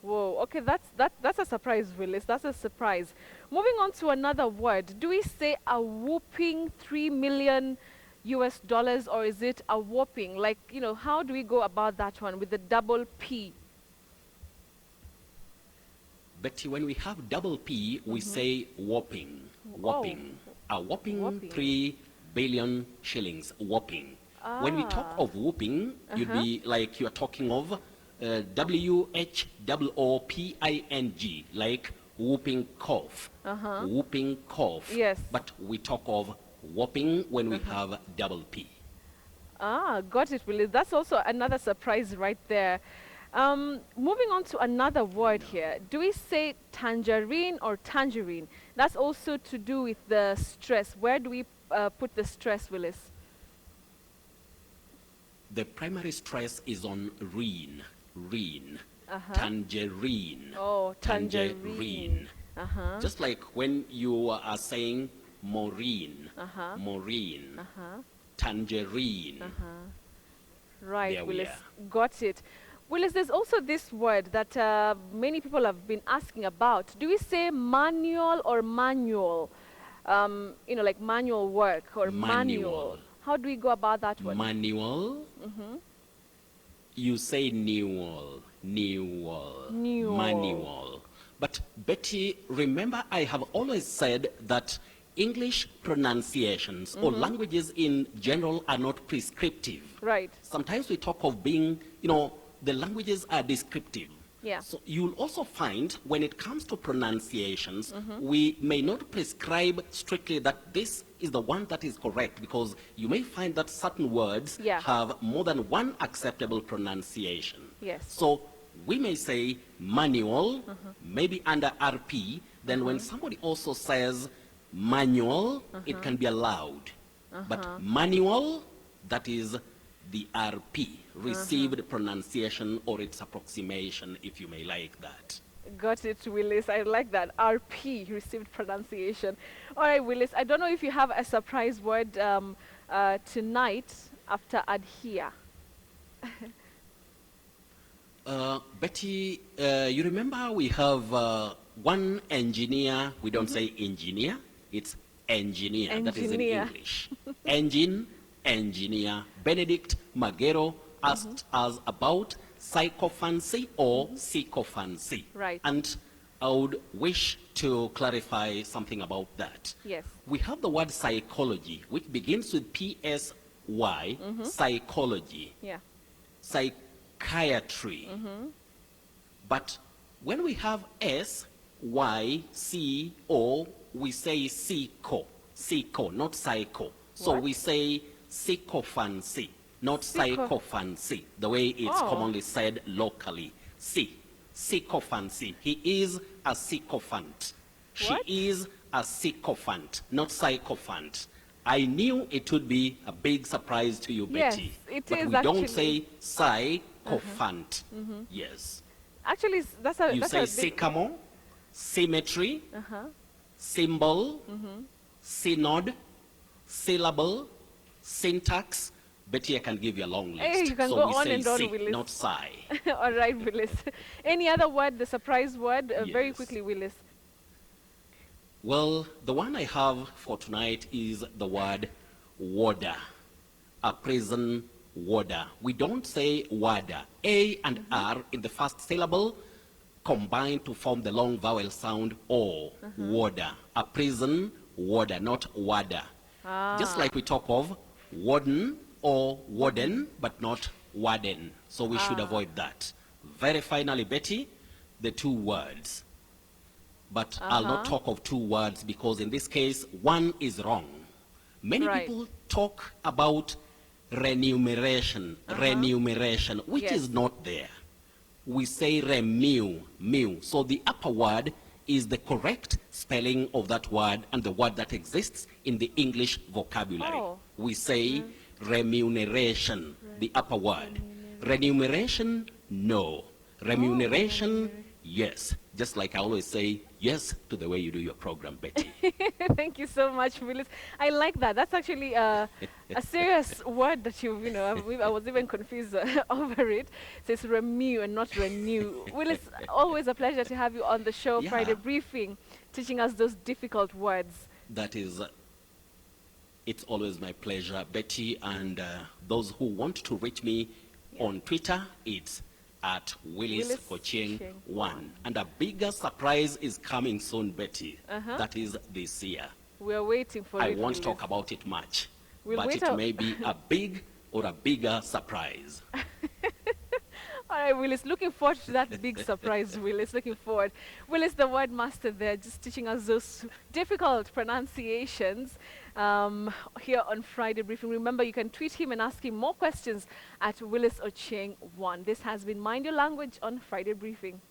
Whoa, okay, that's a surprise, Willis. That's a surprise. Moving on to another word. Do we say a whooping 3 million US dollars, or is it a whopping? Like, you know, how do we go about that one with the double P? Betty, when we have double P, we say whopping. Whopping. A whopping 3 billion shillings. Whopping. When we talk of whooping, you'd be like you're talking of WHOOPING, like whooping cough. Whooping cough. Yes. But we talk of whopping when we have double P. Ah, got it, Willis. That's also another surprise right there. Moving on to another word here. Do we say tangerine or tangerine? That's also to do with the stress. Where do we put the stress, Willis? The primary stress is on reen. Tangerine. Oh, tangerine. Just like when you are saying maureen. Maureen. Tangerine. Right, There we Willis. are. Got it. Willis, there's also this word that many people have been asking about. Do we say manual or manual? You know, like manual work or manual. How do we go about that one? Manual. You say newel. Manual. But Betty, remember I have always said that English pronunciations or languages in general are not prescriptive. Right. Sometimes we talk of being, you know, the languages are descriptive. Yeah. So you'll also find when it comes to pronunciations, we may not prescribe strictly that this is the one that is correct, because you may find that certain words have more than one acceptable pronunciation. Yes. So we may say manual, maybe under RP, then when somebody also says manual, it can be allowed. But manual, that is the RP, received pronunciation or its approximation, if you may like that. Got it, Willis. I like that. RP, received pronunciation. All right, Willis, I don't know if you have a surprise word tonight after adhere. Betty, you remember we have one engineer, we don't say engineer, it's engineer. That is in English. Engine, engineer. Benedict Magero asked us about psychophancy or sycophancy. Right. And I would wish to clarify something about that. Yes. We have the word psychology, which begins with PSY, psychology. Yeah. Psychiatry. But when we have SYCO, we say psycho, not psycho. So we say sycophancy, not psychophancy, the way it's commonly said locally. Sycophancy. He is a sycophant. She is a sycophant, not sycophant. I knew it would be a big surprise to you, Betty. Yes, but we don't say sycophant. Yes. Actually, that's a You that's say a big sycamore, symmetry, symbol, synod, syllable, syntax. Betty, I can give you a long list. Hey, you can so go we on say and on, sy, Willis. not sigh. All right, Willis. Any other word, the surprise word? Very Yes. quickly, Willis. Well, the one I have for tonight is the word warder, a prison warder. We don't say warder. A and R in the first syllable combine to form the long vowel sound O, warder, a prison warder, not warder. Just like we talk of warden or warden, but not warden. So we should avoid that. Very finally, Betty, the two words. But I'll not talk of two words because in this case, one is wrong. Many people talk about remuneration, which is not there. We say renew. So the upper word is the correct spelling of that word and the word that exists in the English vocabulary. We say remuneration, the upper word. Remuneration, no. Remuneration, yes. just like I always say yes to the way you do your program, Betty. Thank you so much, Willis. I like that. That's actually a serious word that you know, I was even confused over it. So it's renew and not renew. Willis, always a pleasure to have you on the show, Yeah. Friday Briefing, teaching us those difficult words. That is, it's always my pleasure, Betty. And those who want to reach me on Twitter, it's at Willice Ochieng 1. And a bigger surprise is coming soon, Betty. That is this year. We're waiting for I it. won't Willis. talk about it much, We'll but wait it may be a big or a bigger surprise. All right, Willis, looking forward to that big surprise, Willis, looking forward. Willis, the word master there, just teaching us those difficult pronunciations here on Friday Briefing. Remember, you can tweet him and ask him more questions at Willice Ochieng 1. This has been Mind Your Language on Friday Briefing.